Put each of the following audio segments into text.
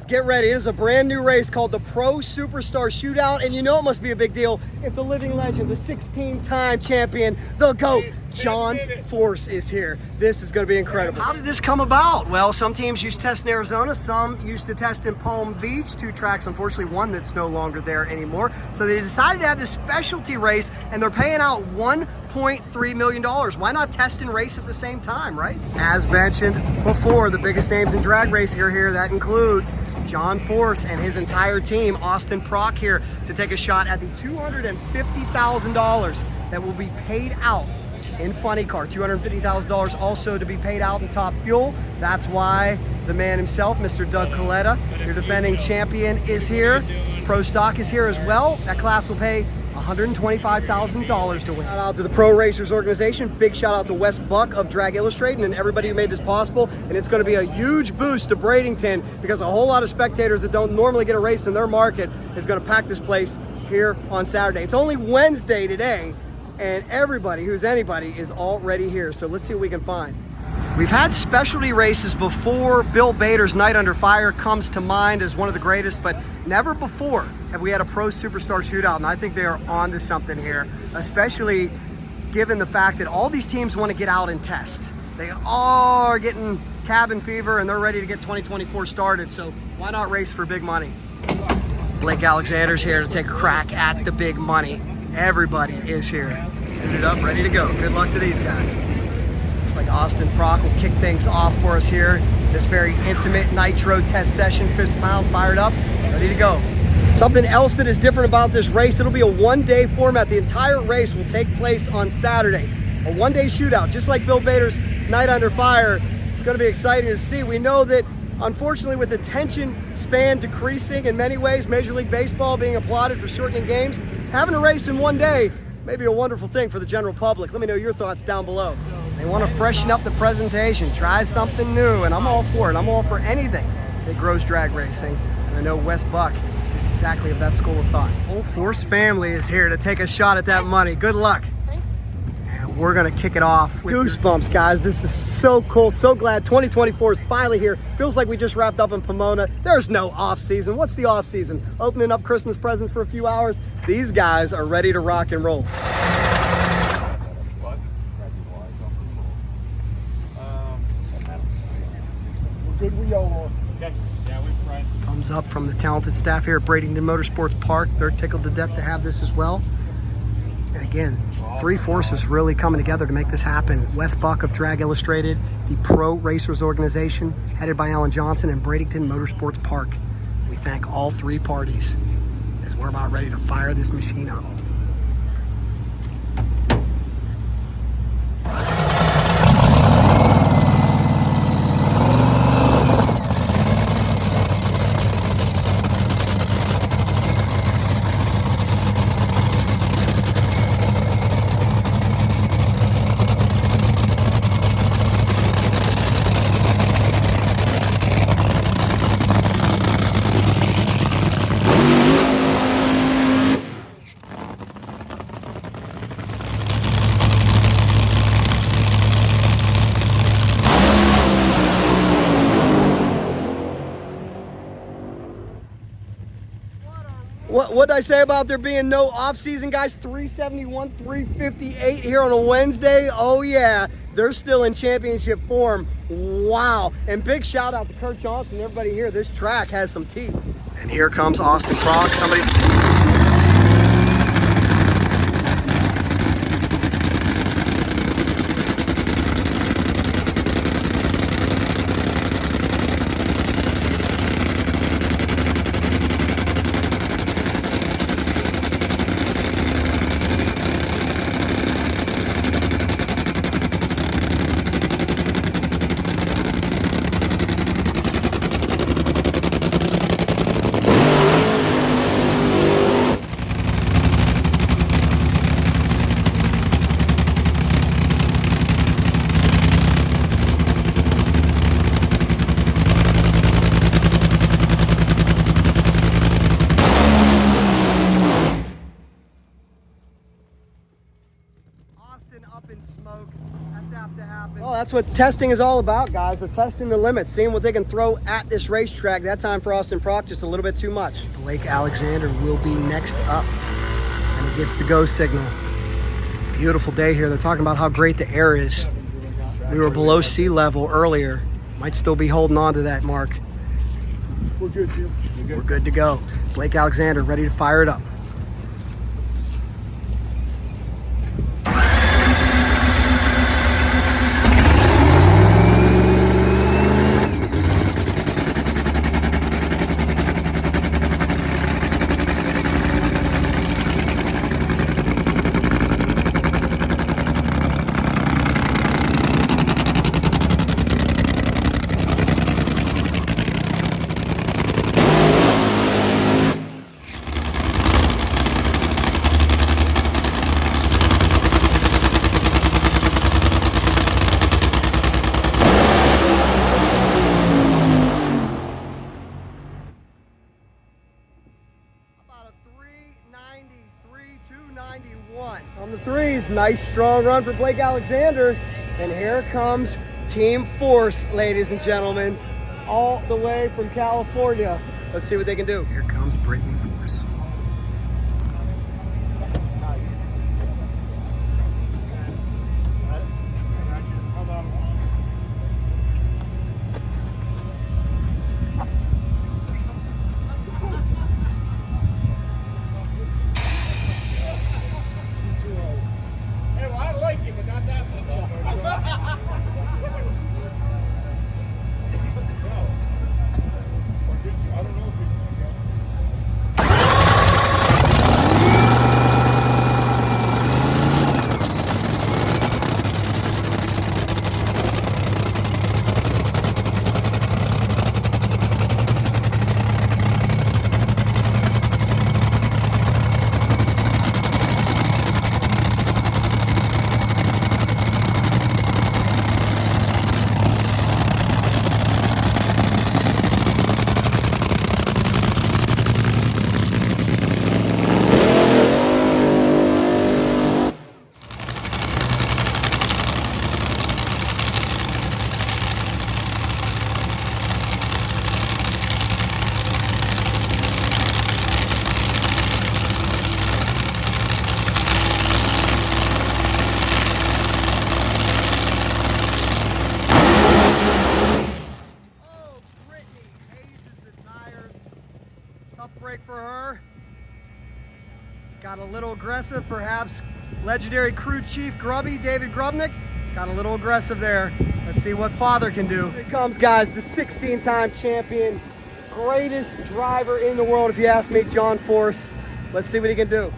fans, get ready. It is a brand new race called the Pro Superstar Shootout, and you know it must be a big deal if the living legend, the 16-time champion, the GOAT, Shawn Force is here. This is going to be incredible. How did this come about? Well, some teams used to test in Arizona, some used to test in Palm Beach, 2 tracks, unfortunately one that's no longer there anymore. So they decided to have this specialty race, and they're paying out $1.3 million. Why not test and race at the same time, right? As mentioned before, the biggest names in drag racing are here. That includes Shawn Force and his entire team. Austin Prock here to take a shot at the $250,000 that will be paid out in funny car. $250,000 also to be paid out in top fuel. That's why the man himself, Mr. Doug Kalitta, your defending champion, is here. Pro Stock is here as well. That class will pay $125,000 to win. Shout out to the Pro Racers organization. Big shout out to Wes Buck of Drag Illustrated and everybody who made this possible. And it's going to be a huge boost to Bradenton because a whole lot of spectators that don't normally get a race in their market is going to pack this place here on Saturday. It's only Wednesday today, and everybody who's anybody is already here. So let's see what we can find. We've had specialty races before. Bill Bader's Night Under Fire comes to mind as one of the greatest, but never before have we had a Pro Superstar Shootout, and I think they are onto something here, especially given the fact that all these teams want to get out and test. They all are getting cabin fever, and they're ready to get 2024 started, so why not race for big money? Blake Alexander's here to take a crack at the big money. Everybody is here, suited up, ready to go. Good luck to these guys. Looks like Austin Prock will kick things off for us here. This very intimate nitro test session, fist pound, fired up, ready to go. Something else that is different about this race, it'll be a one-day format. The entire race will take place on Saturday. A one-day shootout, just like Bill Bader's Night Under Fire. It's gonna be exciting to see. We know that unfortunately, with attention span decreasing in many ways, Major League Baseball being applauded for shortening games, having a race in one day may be a wonderful thing for the general public. Let me know your thoughts down below. They want to freshen up the presentation, try something new, and I'm all for it. I'm all for anything that grows drag racing. And I know Wes Buck is exactly of that school of thought. The whole Force family is here to take a shot at that money. Good luck. We're gonna kick it off with goosebumps, guys. This is so cool, so glad 2024 is finally here. Feels like we just wrapped up in Pomona. There's no off season. What's the off season? Opening up Christmas presents for a few hours. These guys are ready to rock and roll. We're good, we all are. Okay. Yeah, we're right. Thumbs up from the talented staff here at Bradenton Motorsports Park. They're tickled to death to have this as well. And again, 3 forces really coming together to make this happen. Wes Buck of Drag Illustrated, the Pro Racers organization, headed by Alan Johnson, and Bradenton Motorsports Park. We thank all 3 parties as we're about ready to fire this machine up. What did I say about there being no off-season, guys? 371, 358 here on a Wednesday. Oh yeah, they're still in championship form. Wow. And big shout out to Kurt Johnson and everybody here. This track has some teeth. And here comes Austin Prock. Somebody... Well, that's what testing is all about, guys. They're testing the limits, seeing what they can throw at this racetrack. That time for Austin Prock, just a little bit too much. Blake Alexander will be next up, and he gets the go signal. Beautiful day here. They're talking about how great the air is. We were below sea level earlier. Might still be holding on to that mark. We're good, Jim. We're good to go. Blake Alexander ready to fire it up. On the threes, nice strong run for Blake Alexander. And here comes Team Force, ladies and gentlemen, all the way from California. Let's see what they can do. Here comes Brittany Force. Break for her. Got a little aggressive, perhaps legendary crew chief Grubby, David Grubnick, got a little aggressive there. Let's see what father can do. Here comes, guys, the 16-time champion, greatest driver in the world, if you ask me, John Force. Let's see what he can do.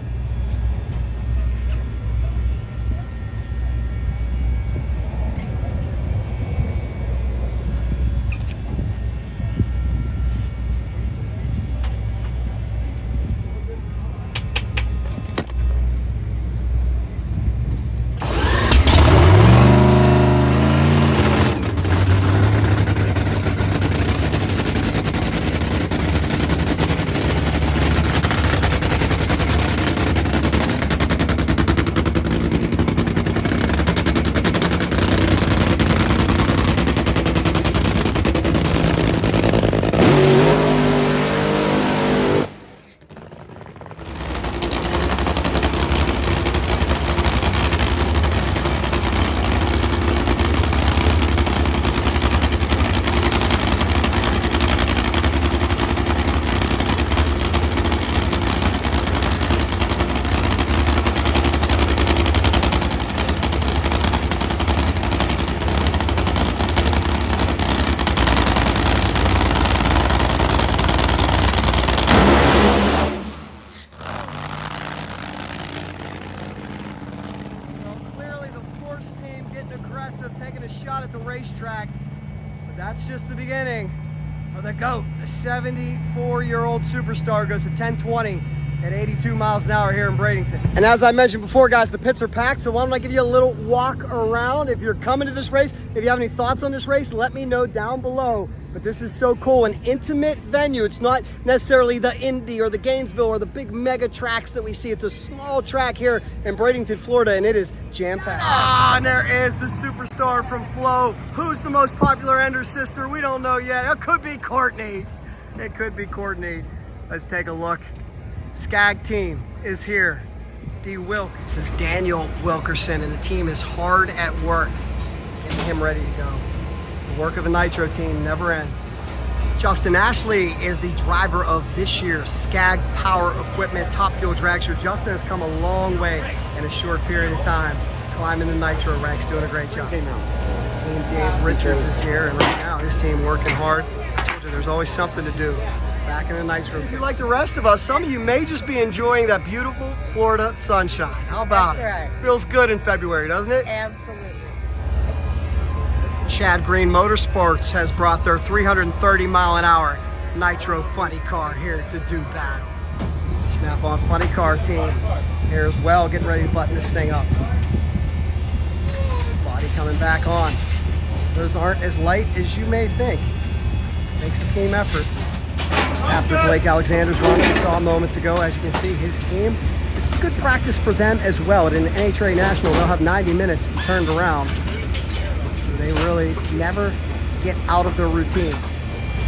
Taking a shot at the racetrack, but that's just the beginning for the GOAT. The 74-year-old superstar goes to 10:20 at 82 miles an hour here in Bradenton. And as I mentioned before, guys, the pits are packed, so why don't I give you a little walk around. If you're coming to this race, if you have any thoughts on this race, let me know down below. But this is so cool, an intimate venue. It's not necessarily the Indy or the Gainesville or the big mega tracks that we see. It's a small track here in Bradenton, Florida, and it is jam-packed. Ah, and there is the superstar from Flo. Who's the most popular Ender sister? We don't know yet. It could be Courtney. It could be Courtney. Let's take a look. Skag team is here. D. Wilk. This is Daniel Wilkerson, and the team is hard at work getting him ready to go. The work of the Nitro team never ends. Justin Ashley is the driver of this year's Skag Power Equipment Top Fuel Dragster. Justin has come a long way in a short period of time, climbing the Nitro ranks, doing a great job. Team Dave Richards is here, and right now his team working hard. I told you there's always something to do back in the Nitro. If you're like the rest of us, some of you may just be enjoying that beautiful Florida sunshine. How about That's it? right. Feels good in February, doesn't it? Absolutely. Chad Green Motorsports has brought their 330 mile an hour Nitro funny car here to do battle. Snap-on funny car team here as well, getting ready to button this thing up. Body coming back on. Those aren't as light as you may think. Takes a team effort. After Blake Alexander's run we saw moments ago, as you can see, his team, this is good practice for them as well. At an NHRA National, they'll have 90 minutes to turn it around. They really never get out of their routine.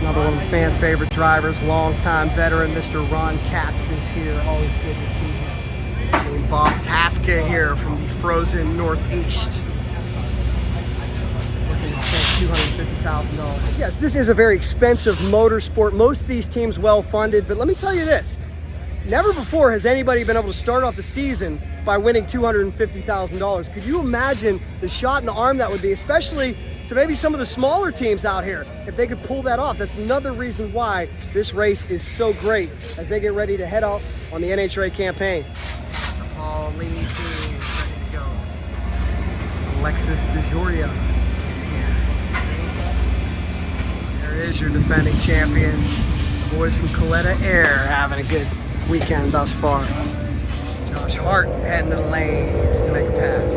Another one of the fan favorite drivers, longtime veteran, Mr. Ron Capps is here. Always good to see him. Team Bob Tasca here from the frozen Northeast. Looking to spend $250,000. Yes, this is a very expensive motorsport. Most of these teams well funded, but let me tell you this. Never before has anybody been able to start off the season by winning $250,000. Could you imagine the shot in the arm that would be, especially to maybe some of the smaller teams out here, if they could pull that off? That's another reason why this race is so great as they get ready to head out on the NHRA campaign. Paul Lee team is ready to go. Alexis Deloria is here. There is your defending champion. The boys from Kalitta Air having a good weekend thus far. Josh Hart heading to the lanes to make a pass.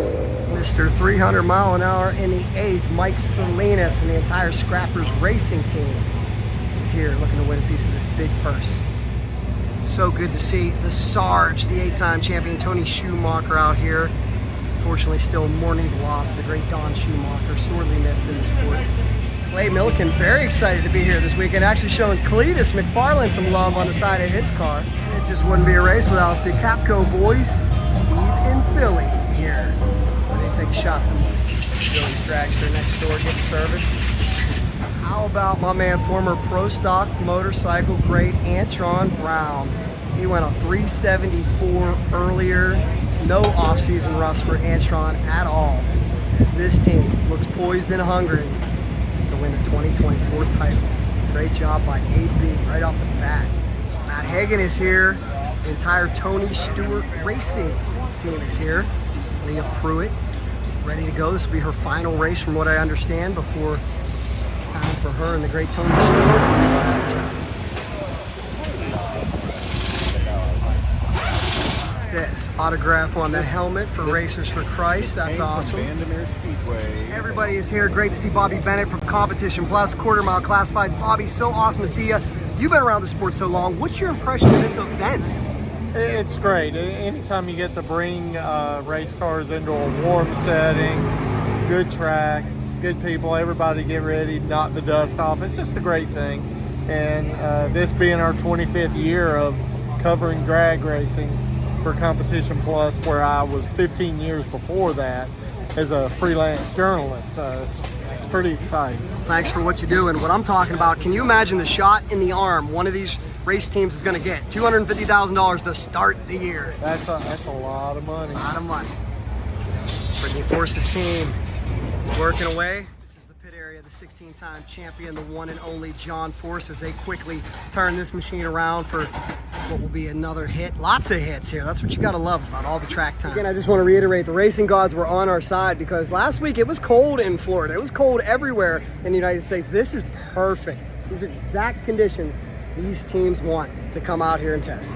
Mr. 300 mile an hour in the 8th, Mike Salinas and the entire Scrappers Racing team is here looking to win a piece of this big purse. So good to see the Sarge, the 8-time champion Tony Schumacher out here. Unfortunately, still mourning the loss of the great Don Schumacher, sorely missed in the sport. Clay Milliken, very excited to be here this weekend, actually showing Cletus McFarland some love on the side of his car. It just wouldn't be a race without the Capco boys, Steve and Philly here. Ready to take a shot from Philly's dragster next door, getting service. How about my man, former Pro Stock motorcycle great Antron Brown? He went a 374 earlier, no off-season rust for Antron at all, as this team looks poised and hungry to win the 2024 title. Great job by AB right off the bat. Matt Hagan is here. The entire Tony Stewart Racing team is here. Leah Pruett ready to go. This will be her final race from what I understand before it's time for her and the great Tony Stewart to make that. This autograph on the helmet for Racers for Christ. That's awesome. Everybody is here. Great to see Bobby Bennett from Competition Plus, quarter mile classifieds. Bobby, so awesome to see you. You've been around the sport so long. What's your impression of this event? It's great. Anytime you get to bring race cars into a warm setting, good track, good people, everybody get ready, knock the dust off. It's just a great thing. And this being our 25th year of covering drag racing for Competition Plus, where I was 15 years before that as a freelance journalist. So it's pretty exciting. Thanks for what you do. And what I'm talking about, can you imagine the shot in the arm one of these race teams is going to get? $250,000 to start the year. That's a lot of money. A lot of money. Brittany Force's team working away. This is the pit area, the 16-time champion, the one and only John Force, as they quickly turn this machine around for what will be another hit. Lots of hits here. That's what you got to love about all the track time. Again, I just want to reiterate, the racing gods were on our side because last week it was cold in Florida. It was cold everywhere in the United States. This is perfect. These are exact conditions these teams want to come out here and test.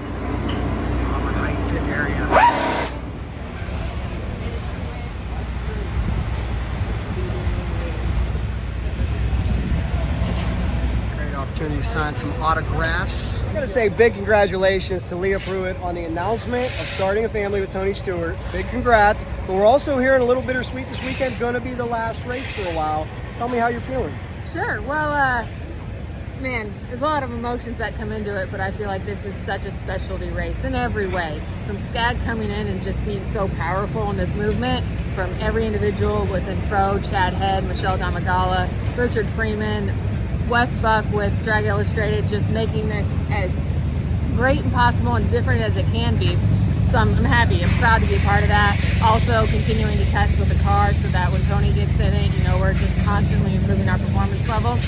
area. Great opportunity to sign some autographs. I gotta say big congratulations to Leah Pruett on the announcement of starting a family with Tony Stewart. Big congrats. But we're also hearing a little bittersweet. This weekend's gonna be the last race for a while. Tell me how you're feeling. Sure. Well, man, there's a lot of emotions that come into it, but I feel like this is such a specialty race in every way. From Skag coming in and just being so powerful in this movement, from every individual within Pro, Chad Head, Michelle Damagala, Richard Freeman, Wes Buck with Drag Illustrated, just making this as great and possible and different as it can be. So I'm happy. I'm proud to be a part of that. Also continuing to test with the car so that when Tony gets in it, you know, we're just constantly improving our performance level.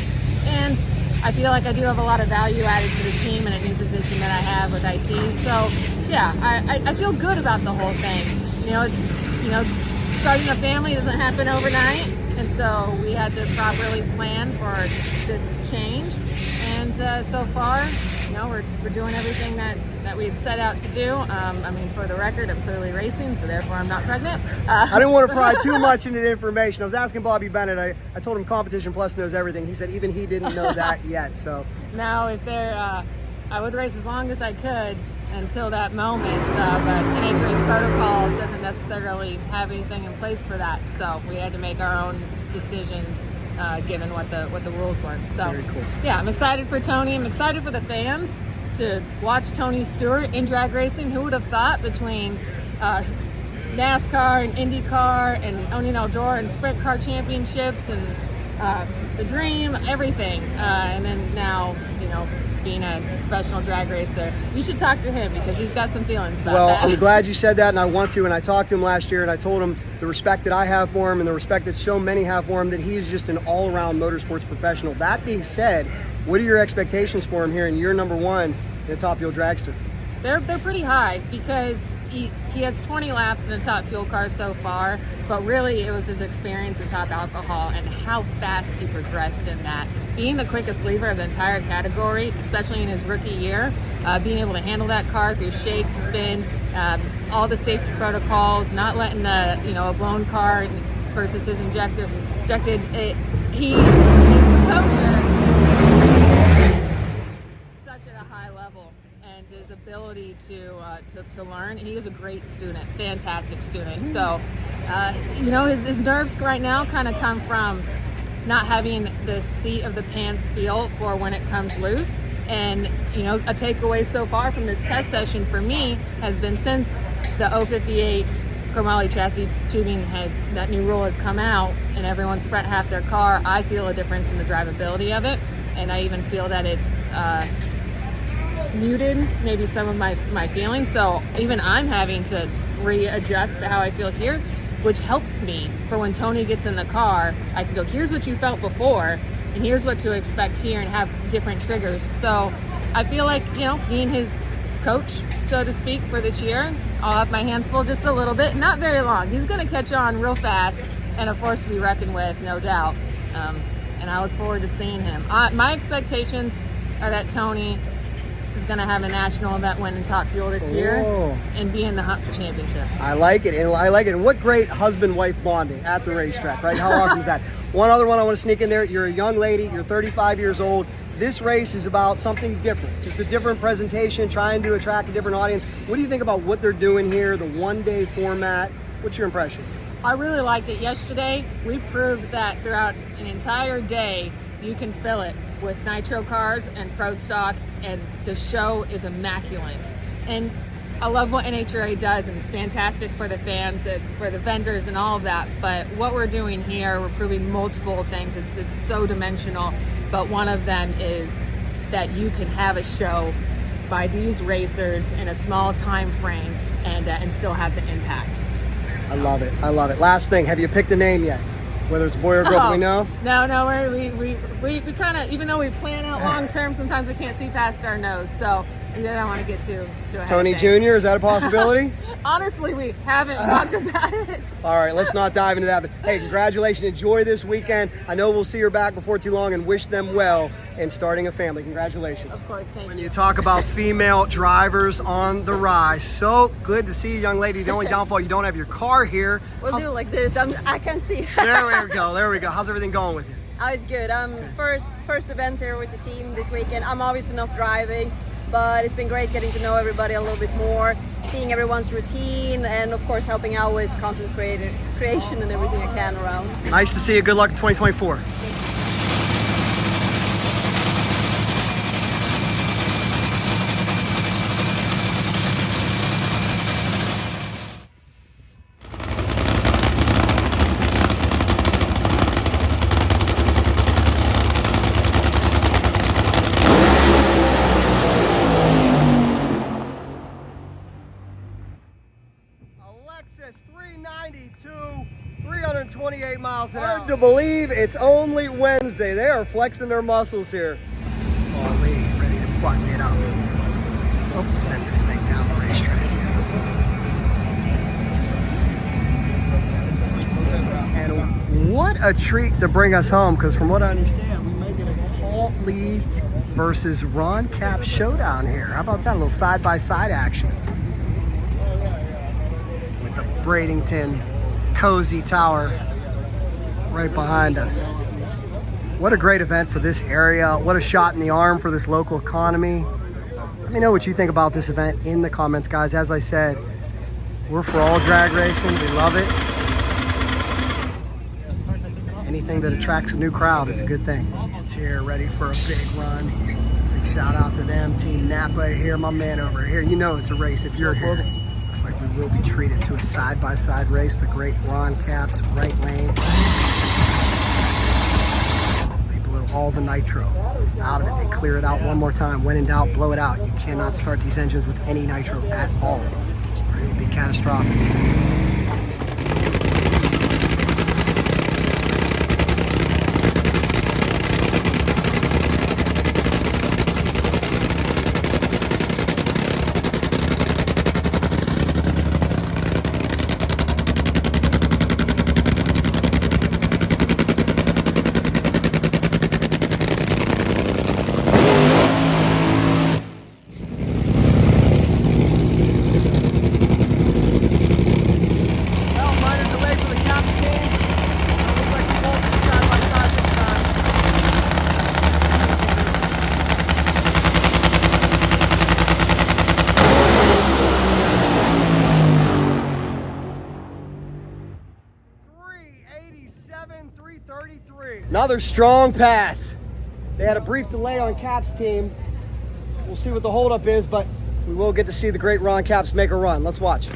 And I feel like I do have a lot of value added to the team in a new position that I have with IT. So yeah, I feel good about the whole thing. Starting a family doesn't happen overnight. And so we had to properly plan for this change. And so far, we're doing everything that we had set out to do. For the record, I'm clearly racing, so therefore I'm not pregnant. I didn't want to pry too much into the information. I was asking Bobby Bennett. I told him Competition Plus knows everything. He said even he didn't know that yet. So now, if I would race as long as I could until that moment, but NHRA's protocol doesn't necessarily have anything in place for that. So we had to make our own decisions. Given what the rules were. So very cool. Yeah, I'm excited for Tony. I'm excited for the fans to watch Tony Stewart in drag racing. Who would have thought between NASCAR and IndyCar and owning Eldora and Sprint Car Championships and the Dream, everything. And then now, being a professional drag racer. You should talk to him because he's got some feelings about that. Well, I'm glad you said that, and I want to. And I talked to him last year, and I told him the respect that I have for him and the respect that so many have for him, that he is just an all-around motorsports professional. That being said, what are your expectations for him here in year number 1 in a Top Fuel dragster? They're pretty high because he has 20 laps in a Top Fuel car so far, but really it was his experience in Top Alcohol and how fast he progressed in that. Being the quickest lever of the entire category, especially in his rookie year, being able to handle that car through shake, spin, all the safety protocols, not letting a blown car versus his injected, his composure such at a high level. And his ability to learn. He is a great student, fantastic student. So, his nerves right now kind of come from not having the seat of the pants feel for when it comes loose. And, a takeaway so far from this test session for me has been since the 058 chromoly chassis tubing that new rule has come out and everyone's front half their car, I feel a difference in the drivability of it. And I even feel that it's muted maybe some of my feelings, so even I'm having to readjust to how I feel here, which helps me for when Tony gets in the car. I can go, here's what you felt before and here's what to expect here, and have different triggers. So I feel like, being his coach, so to speak, for this year, I'll have my hands full just a little bit, not very long. He's going to catch on real fast and a force to be reckoned with, no doubt. And I look forward to seeing him. My expectations are that Tony is going to have a national event win in Top Fuel this year and be in the hunt for championship. I like it. And what great husband-wife bonding at the racetrack, right? How awesome is that? One other one I want to sneak in there. You're a young lady. You're 35 years old. This race is about something different, just a different presentation, trying to attract a different audience. What do you think about what they're doing here, the one-day format? What's your impression? I really liked it. Yesterday, we proved that throughout an entire day, you can fill it with nitro cars and pro stock, and the show is immaculate. And I love what NHRA does, and it's fantastic for the fans, for the vendors and all of that. But what we're doing here, we're proving multiple things. It's so dimensional, but one of them is that you can have a show by these racers in a small time frame and still have the impact. I love it. Last thing, have you picked a name yet? Whether it's boy or girl, do we know? No, we kind of, even though we plan out long term, sometimes we can't see past our nose. So We don't want to get too ahead Tony of things. Jr., is that a possibility? Honestly, we haven't talked about it. All right, let's not dive into that. But hey, congratulations. Enjoy this weekend. I know we'll see her back before too long and wish them well in starting a family. Congratulations. Of course, thank When you. you talk about female drivers on the rise, so good to see you, young lady. The only downfall, you don't have your car here. We'll do like this. I can see. There we go. There we go. How's everything going with you? Oh, it's good. First event here with the team this weekend. I'm obviously not driving, but it's been great getting to know everybody a little bit more, seeing everyone's routine, and of course helping out with content creation and everything I can around. Nice to see you. Good luck in 2024. Alexis, 392, 328 miles an hour. Hard to believe it's only Wednesday. They are flexing their muscles here. Oh, Lee, ready to button it up. Send this thing down the racetrack. And what a treat to bring us home, because from what I understand, we may get a Paul Lee versus Ron Cap showdown here. How about that little side-by-side action? With the Bradenton Cozy Tower right behind us. What a great event for this area. What a shot in the arm for this local economy. Let me know what you think about this event in the comments, guys. As I said, we're for all drag racing. We love it. Anything that attracts a new crowd is a good thing. It's here, ready for a big run. Big shout out to them. Team Napa here, my man over here. You know it's a race if you're here. Looks like we will be treated to a side-by-side race. The great Ron Cap's right lane. They blew all the nitro out of it. They clear it out one more time. When in doubt, blow it out. You cannot start these engines with any nitro at all. It would be catastrophic. Another strong pass. They had a brief delay on Cap's team. We'll see what the holdup is, but we will get to see the great Ron Cap's make a run. Let's watch.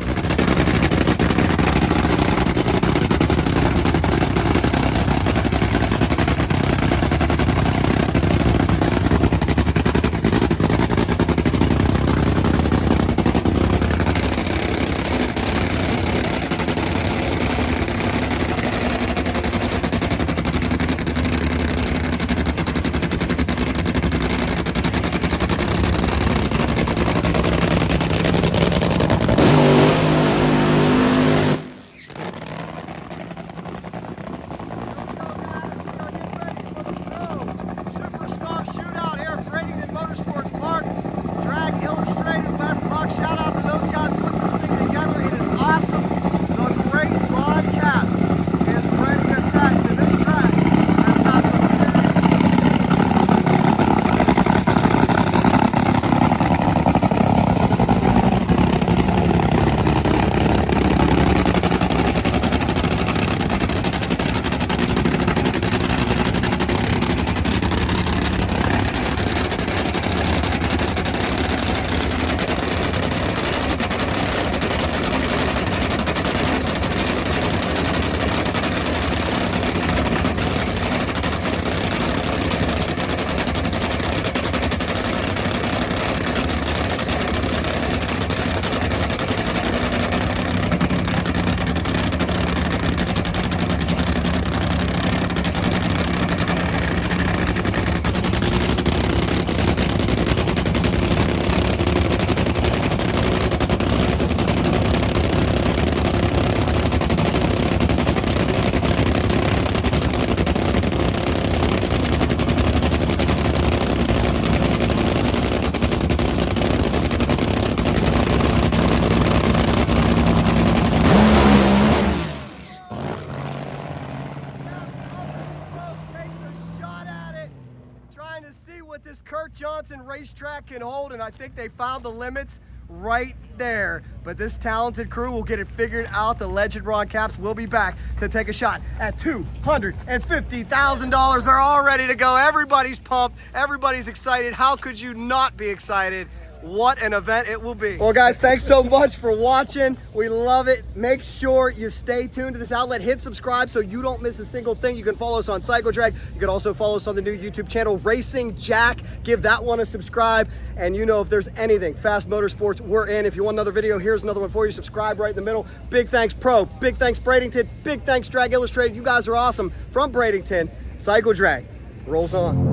to see what this Kurt Johnson racetrack can hold, and I think they found the limits right there. But this talented crew will get it figured out. The Legend Ron Caps will be back to take a shot at $250,000. They're all ready to go. Everybody's pumped. Everybody's excited. How could you not be excited? What an event it will be. Well, guys, thanks so much for watching. We love it. Make sure you stay tuned to this outlet. Hit subscribe so you don't miss a single thing. You can follow us on CycleDrag. You can also follow us on the new YouTube channel, Racing Jack. Give that one a subscribe. And you know, if there's anything Fast Motorsports, we're in. If you want another video, here's another one for you. Subscribe right in the middle. Big thanks, Pro. Big thanks, Bradenton. Big thanks, Drag Illustrated. You guys are awesome. From Bradenton, CycleDrag rolls on.